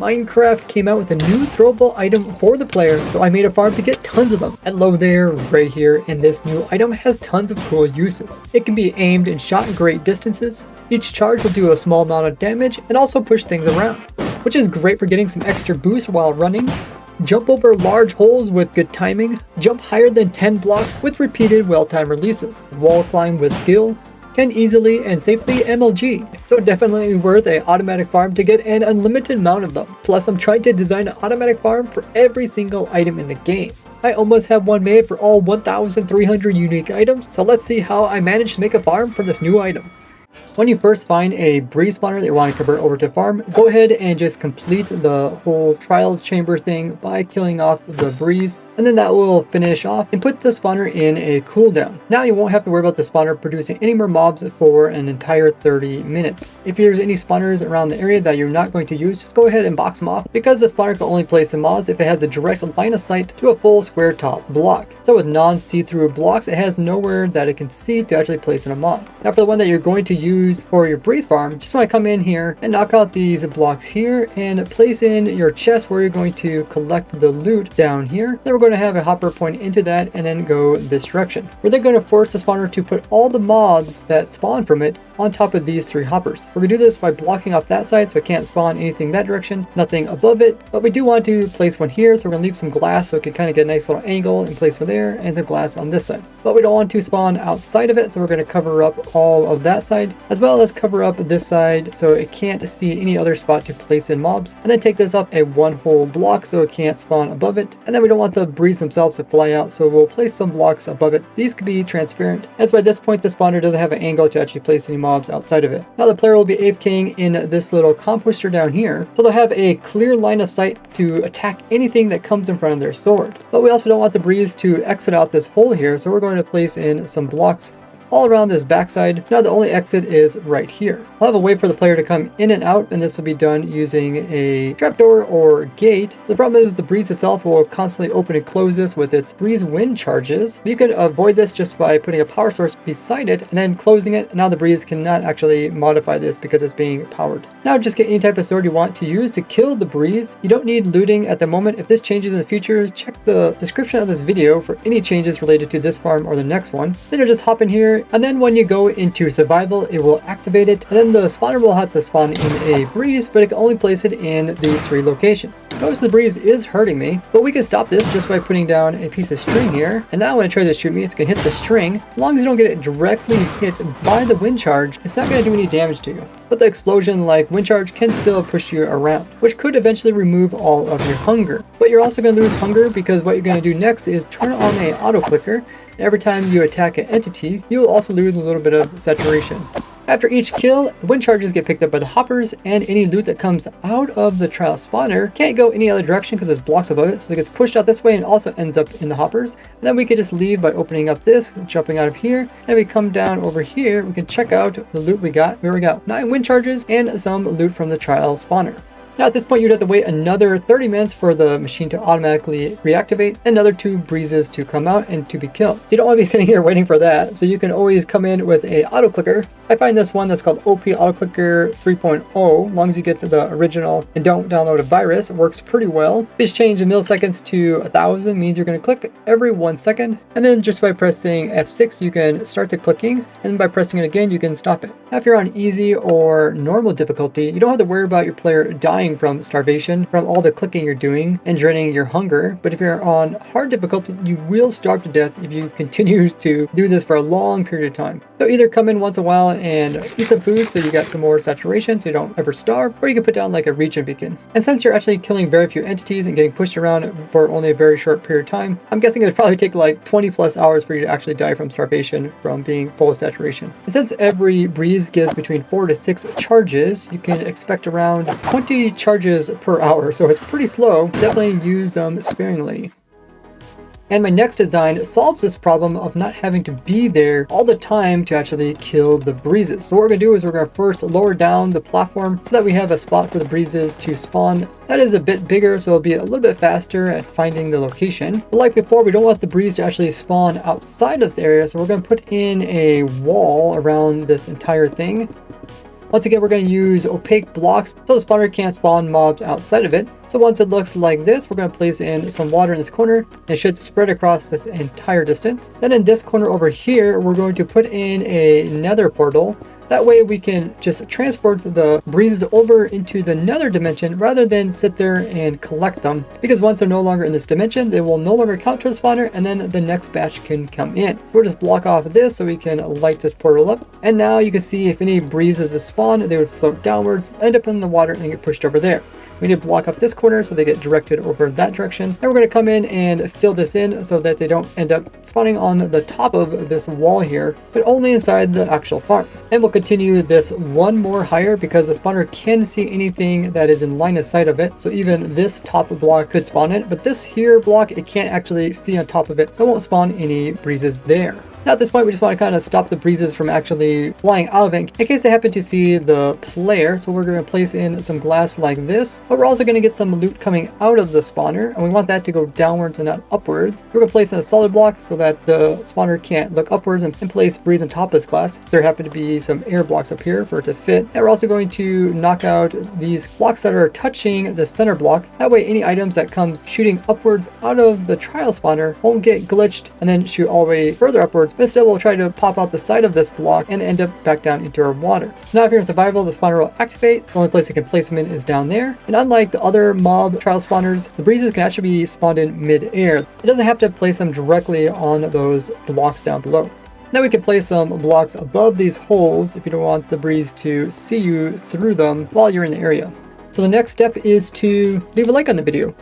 Minecraft came out with a new throwable item for the player, so I made a farm to get tons of them. Hello there, Ray here, and this new item has tons of cool uses. It can be aimed and shot in great distances. Each charge will do a small amount of damage and also push things around, which is great for getting some extra boost while running. Jump over large holes with good timing. Jump higher than 10 blocks with repeated well-timed releases. Wall climb with skill. Can easily and safely MLG, so definitely worth an automatic farm to get an unlimited amount of them. Plus I'm trying to design an automatic farm for every single item in the game. I almost have one made for all 1,300 unique items, so let's see how I managed to make a farm for this new item. When you first find a breeze spawner that you want to convert over to farm, go ahead and just complete the whole trial chamber thing by killing off the breeze, and then that will finish off and put the spawner in a cooldown. Now you won't have to worry about the spawner producing any more mobs for an entire 30 minutes. If there's any spawners around the area that you're not going to use, just go ahead and box them off, because the spawner can only place the mobs if it has a direct line of sight to a full square top block. So with non-see-through blocks, it has nowhere that it can see to actually place in a mob. Now for the one that you're going to use for your breeze farm, just want to come in here and knock out these blocks here and place in your chest where you're going to collect the loot down here. Then we're going to have a hopper point into that and then go this direction. We're then going to force the spawner to put all the mobs that spawn from it on top of these 3 hoppers. We're going to do this by blocking off that side so it can't spawn anything that direction, nothing above it, but we do want to place one here, so we're going to leave some glass so it can kind of get a nice little angle and place one there and some glass on this side. But we don't want to spawn outside of it, so we're going to cover up all of that side as well as cover up this side so it can't see any other spot to place in mobs, and then take this up a 1 whole block so it can't spawn above it. And then we don't want the breeze themselves to fly out, so we'll place some blocks above it. These could be transparent, as by this point the spawner doesn't have an angle to actually place any mobs outside of it. Now the player will be AFKing in this little composter down here, so they'll have a clear line of sight to attack anything that comes in front of their sword. But we also don't want the breeze to exit out this hole here, so we're going to place in some blocks all around this backside. So now the only exit is right here. I'll have a way for the player to come in and out, and this will be done using a trapdoor or gate. The problem is the breeze itself will constantly open and close this with its breeze wind charges. You can avoid this just by putting a power source beside it and then closing it. Now the breeze cannot actually modify this because it's being powered. Now just get any type of sword you want to use to kill the breeze. You don't need looting at the moment. If this changes in the future, check the description of this video for any changes related to this farm or the next one. Then you'll just hop in here, and then when you go into survival, it will activate it, and then the spawner will have to spawn in a breeze, but it can only place it in these 3 locations. Notice the breeze is hurting me, but we can stop this just by putting down a piece of string here. And now when it tries to shoot me, it's going to hit the string. As long as you don't get it directly hit by the wind charge, it's not going to do any damage to you. But the explosion like wind charge can still push you around, which could eventually remove all of your hunger. But you're also going to lose hunger because what you're going to do next is turn on a auto clicker. Every time you attack an entity, you will also lose a little bit of saturation. After each kill, the wind charges get picked up by the hoppers, and any loot that comes out of the trial spawner can't go any other direction because there's blocks above it, so it gets pushed out this way and also ends up in the hoppers. And then we could just leave by opening up this, jumping out of here, and we come down over here, we can check out the loot we got. Here we go, 9 wind charges and some loot from the trial spawner. Now at this point you'd have to wait another 30 minutes for the machine to automatically reactivate, another 2 breezes to come out and to be killed. So you don't want to be sitting here waiting for that, so you can always come in with a auto clicker. I find this one that's called OP Auto Clicker 3.0, as long as you get to the original and don't download a virus, it works pretty well. Just change the milliseconds to 1000 means you're going to click every 1 second, and then just by pressing F6 you can start the clicking, and by pressing it again you can stop it. Now if you're on easy or normal difficulty, you don't have to worry about your player dying from starvation from all the clicking you're doing and draining your hunger. But if you're on hard difficulty, you will starve to death if you continue to do this for a long period of time. So either come in once in a while and eat some food so you got some more saturation so you don't ever starve, or you can put down like a regen beacon. And since you're actually killing very few entities and getting pushed around for only a very short period of time, I'm guessing it would probably take like 20 plus hours for you to actually die from starvation from being full of saturation. And since every breeze gives between 4 to 6 charges, you can expect around 20 charges per hour, so it's pretty slow. Definitely use them sparingly. And my next design solves this problem of not having to be there all the time to actually kill the breezes. So what we're going to do is we're going to first lower down the platform so that we have a spot for the breezes to spawn. That is a bit bigger, so it'll be a little bit faster at finding the location. But like before, we don't want the breeze to actually spawn outside of this area, so we're going to put in a wall around this entire thing. Once again, we're going to use opaque blocks so the spawner can't spawn mobs outside of it. So once it looks like this, we're going to place in some water in this corner, and it should spread across this entire distance. Then in this corner over here, we're going to put in a nether portal. That way we can just transport the breezes over into the nether dimension rather than sit there and collect them. Because once they're no longer in this dimension, they will no longer count to a spawner, and then the next batch can come in. So we'll just block off this so we can light this portal up. And now you can see if any breezes would spawn, they would float downwards, end up in the water, and get pushed over there. We need to block up this corner so they get directed over that direction. And we're going to come in and fill this in so that they don't end up spawning on the top of this wall here, but only inside the actual farm. And we'll continue this one more higher because the spawner can see anything that is in line of sight of it. So even this top block could spawn it, but this here block, it can't actually see on top of it. So it won't spawn any breezes there. Now at this point, we just want to kind of stop the breezes from actually flying out of it in case they happen to see the player. So we're going to place in some glass like this, but we're also going to get some loot coming out of the spawner, and we want that to go downwards and not upwards. We're going to place in a solid block so that the spawner can't look upwards and place breeze on top of this glass. There happen to be some air blocks up here for it to fit. And we're also going to knock out these blocks that are touching the center block. That way any items that comes shooting upwards out of the trial spawner won't get glitched and then shoot all the way further upwards. But instead, we'll try to pop out the side of this block and end up back down into our water. So now if you're in survival, the spawner will activate. The only place you can place them in is down there. And unlike the other mob trial spawners, the breezes can actually be spawned in mid-air. It doesn't have to place them directly on those blocks down below. Now we can place some blocks above these holes if you don't want the breeze to see you through them while you're in the area. So the next step is to leave a like on the video.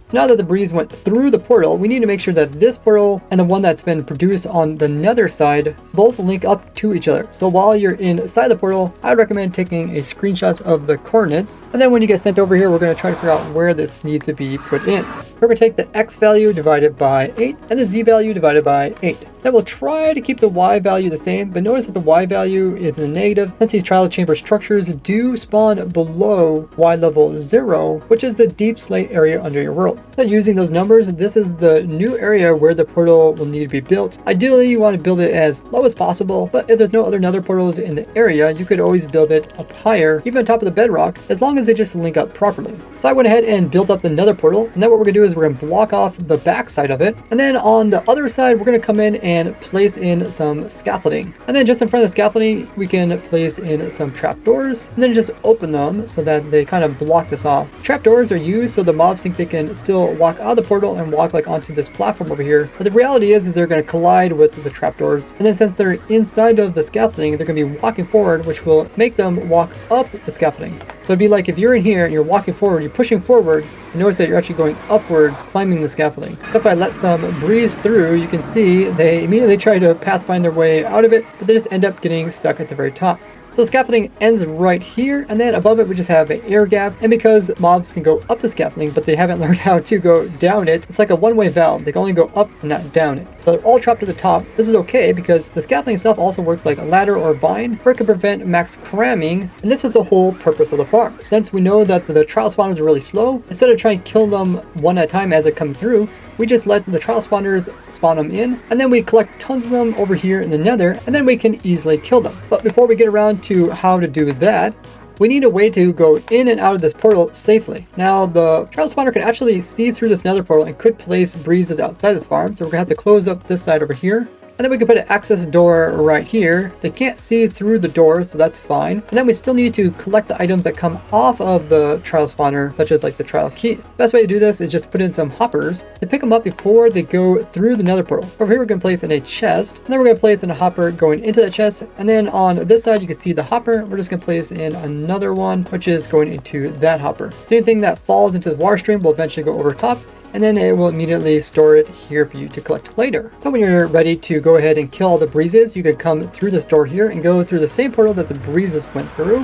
So now that the breeze went through the portal, we need to make sure that this portal and the one that's been produced on the nether side both link up to each other. So while you're inside the portal, I would recommend taking a screenshot of the coordinates. And then when you get sent over here, we're going to try to figure out where this needs to be put in. We're going to take the x value divided by 8 and the z value divided by 8. Then we'll try to keep the y value the same, but notice that the y value is in the negative since these trial chamber structures do spawn below y level 0, which is the deep slate area under your world. So using those numbers, this is the new area where the portal will need to be built. Ideally, you want to build it as low as possible, but if there's no other nether portals in the area, you could always build it up higher, even on top of the bedrock, as long as they just link up properly. So I went ahead and built up the nether portal, and then what we're going to do is we're going to block off the back side of it, and then on the other side, we're going to come in and place in some scaffolding. And then just in front of the scaffolding, we can place in some trapdoors, and then just open them so that they kind of block this off. Trapdoors are used so the mobs think they can still walk out of the portal and walk like onto this platform over here. But the reality is they're going to collide with the trapdoors. And then since they're inside of the scaffolding, they're going to be walking forward, which will make them walk up the scaffolding. So it'd be like if you're in here and you're walking forward, you're pushing forward, you notice that you're actually going upwards, climbing the scaffolding. So if I let some breeze through, you can see they immediately try to pathfind their way out of it, but they just end up getting stuck at the very top. So scaffolding ends right here, and then above it we just have an air gap. And because mobs can go up the scaffolding, but they haven't learned how to go down it, it's like a one-way valve. They can only go up and not down it. So they're all trapped at the top. This is okay because the scaffolding itself also works like a ladder or a vine, where it can prevent max cramming. And this is the whole purpose of the farm. Since we know that the trial spawners are really slow, instead of trying to kill them one at a time as they come through, we just let the trial spawners spawn them in, and then we collect tons of them over here in the nether, and then we can easily kill them. But before we get around to how to do that, we need a way to go in and out of this portal safely. Now, the trial spawner can actually see through this nether portal and could place breezes outside this farm, so we're gonna have to close up this side over here. And then we can put an access door right here. They can't see through the doors, so that's fine. And then we still need to collect the items that come off of the trial spawner, such as like the trial keys. The best way to do this is just put in some hoppers to pick them up before they go through the nether portal. Over here, we're going to place in a chest, and then we're going to place in a hopper going into the chest. And then on this side, you can see the hopper. We're just going to place in another one, which is going into that hopper. So anything that falls into the water stream will eventually go over top, and then it will immediately store it here for you to collect later. So when you're ready to go ahead and kill all the breezes, you can come through this door here and go through the same portal that the breezes went through.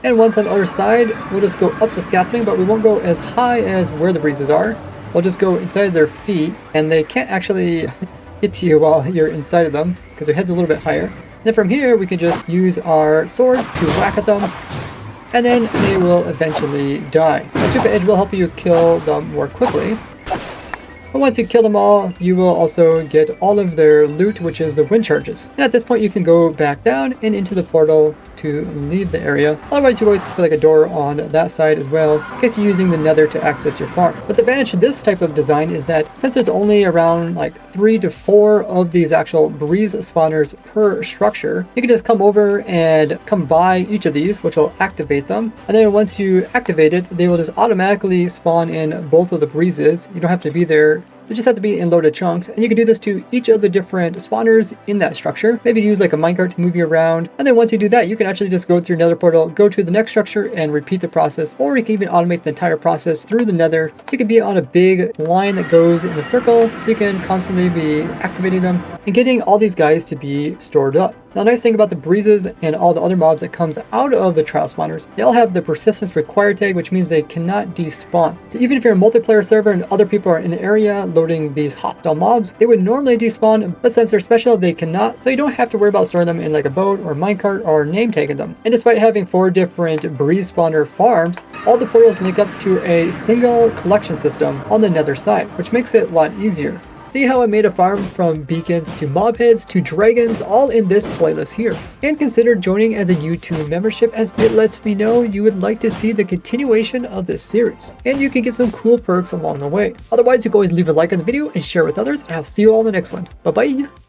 And once on the other side, we'll just go up the scaffolding, but we won't go as high as where the breezes are. We'll just go inside their feet, and they can't actually hit you while you're inside of them because their head's a little bit higher. And then from here, we can just use our sword to whack at them, and then they will eventually die. The sweep edge will help you kill them more quickly. But once you kill them all, you will also get all of their loot, which is the wind charges. And at this point, you can go back down and into the portal to leave the area. Otherwise, you always put like a door on that side as well, in case you're using the nether to access your farm. But the advantage of this type of design is that since there's only around like 3 to 4 of these actual breeze spawners per structure, you can just come over and come by each of these, which will activate them. And then once you activate it, they will just automatically spawn in both of the breezes. You don't have to be there. They just have to be in loaded chunks, and you can do this to each of the different spawners in that structure. Maybe use like a minecart to move you around, and then once you do that, you can actually just go through Nether portal, go to the next structure, and repeat the process, or you can even automate the entire process through the Nether. So you can be on a big line that goes in a circle. You can constantly be activating them and getting all these guys to be stored up. Now, the nice thing about the breezes and all the other mobs that comes out of the trial spawners, they all have the persistence required tag, which means they cannot despawn. So even if you're a multiplayer server and other people are in the area loading these hostile mobs, they would normally despawn, but since they're special, they cannot. So you don't have to worry about storing them in like a boat or minecart or name tagging them. And despite having 4 different breeze spawner farms, all the portals link up to a single collection system on the nether side, which makes it a lot easier. See how I made a farm from beacons to mob heads to dragons, all in this playlist here. And consider joining as a YouTube membership, as it lets me know you would like to see the continuation of this series. And you can get some cool perks along the way. Otherwise, you can always leave a like on the video and share with others, and I'll see you all in the next one. Bye bye!